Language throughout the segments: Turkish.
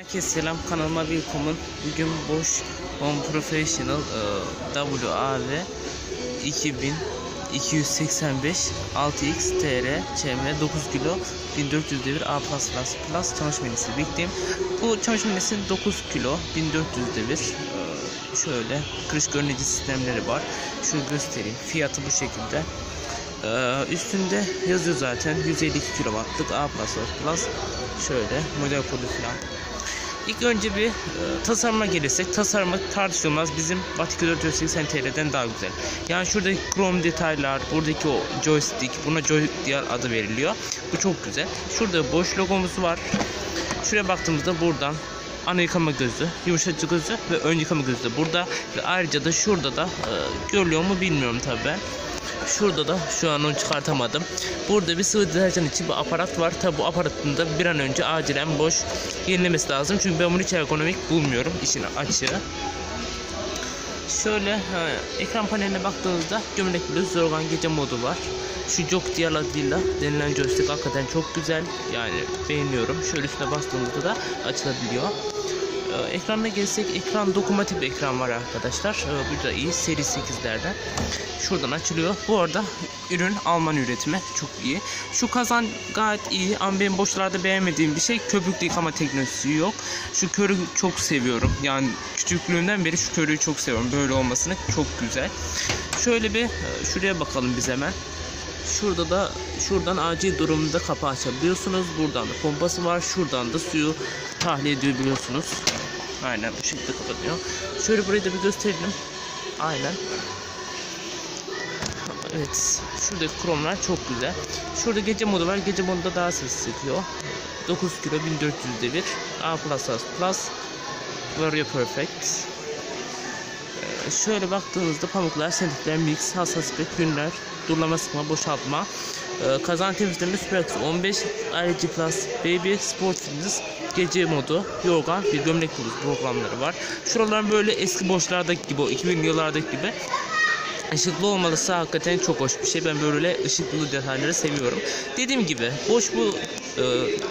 Herkese selam, kanalıma welcome. Bugün Bosch Home Professional WAV 2285 6X TR ÇM 9 kilo 1400 devir A++ çamaşır makinesi birlikteyim. Bu çamaşır makinesinin 9 kilo 1400 devir şöyle kırış görünücü sistemleri var. Şunu göstereyim. Fiyatı bu şekilde. Üstünde yazıyor zaten 152 kW'lık A++, şöyle model kodu falan. İlk önce bir tasarıma gelirsek, tasarımı tartışılmaz bizim Batik 480 TL'den daha güzel. Yani şuradaki krom detaylar, buradaki o joystick, buna joystick adı veriliyor. Bu çok güzel. Şurada Bosch logomuz var. Şuraya baktığımızda buradan ana yıkama gözü, yumuşatıcı gözü ve ön yıkama gözü de burada. Ve ayrıca da şurada da görülüyor mu bilmiyorum tabi ben. Şurada da şu an onu çıkartamadım. Burada bir sıvı deterjan için bir aparat var. Tabi bu aparatın da bir an önce acilen Bosch yenilemesi lazım. Çünkü ben bunu hiç ergonomik bulmuyorum işin açığı. Şöyle ekran paneline baktığınızda gömlek bluz yorgan gece modu var. Şu jog diğer adıyla denilen joystick hakikaten çok güzel. Yani beğeniyorum. Şöyle üstüne bastığımızda da açılabiliyor. Ekranına gelsek, ekran dokunmatik bir ekran var arkadaşlar. Bu da iyi, seri 8'lerden. Şuradan açılıyor. Bu arada ürün Alman üretimi, çok iyi. Şu kazan gayet iyi ama benim Bosch'larda beğenmediğim bir şey, köpüklü yıkama teknolojisi yok. Şu körü çok seviyorum. Yani küçüklüğümden beri şu körüyü çok seviyorum. Böyle olmasını çok güzel. Şöyle bir şuraya bakalım biz hemen. Şurada da şuradan acil durumda kapağı açabiliyorsunuz. Buradan da pompası var. Şuradan da suyu tahliye edebiliyorsunuz. Aynen bu şekilde kapanıyor. Şöyle burayı da bir gösterelim. Aynen. Evet. Şuradaki kromlar çok güzel. Şurada gece modu var. Gece modunda daha ses çıkıyor. 9 kilo 1400 devir. A++. Vario Perfect. Şöyle baktığınızda pamuklar, sentikler, mix, hassas ipek, günler, durulama, sıkma, boşaltma, kazan temizleme, Super 15, IRG Plus, Baby, Sport Fitness, gece modu, yorgan, bir gömlek programları var. Şuralar böyle eski Bosch'lardaki gibi, o 2000'li yıllardaki gibi ışıklı olmalısı hakikaten çok hoş bir şey. Ben böyle ışıklı detayları seviyorum. Dediğim gibi Bosch bu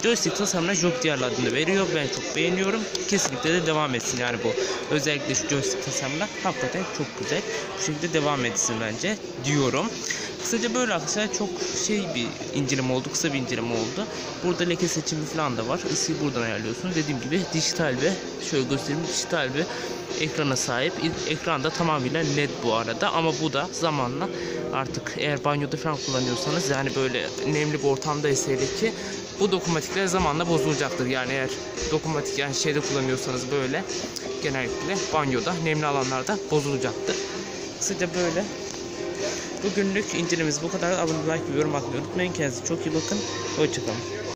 joystick tasarımına Jokdial adını veriyor. Ben çok beğeniyorum. Kesinlikle de devam etsin yani bu. Özellikle şu joystick tasarımına hakikaten çok güzel. Bu şekilde devam etsin bence diyorum. Kısaca böyle arkadaşlar, çok bir inceleme oldu. Kısa bir inceleme oldu. Burada leke seçimi falan da var. Isıyı buradan ayarlıyorsunuz. Dediğim gibi dijital ve şöyle göstereyim, dijital bir ekrana sahip. Ekranda tamamıyla led bu arada, ama bu da zamanla artık eğer banyoda falan kullanıyorsanız, yani böyle nemli bir ortamdaysa ki bu dokunmatikler zamanla bozulacaktır. Yani eğer dokunmatik yani şeyde kullanıyorsanız böyle genellikle banyoda nemli alanlarda bozulacaktır. Kısaca böyle. Bugünlük incelememiz bu kadar. Abone olmayı, like ve yorum atmayı unutmayın. Kendinize çok iyi bakın. Hoşçakalın.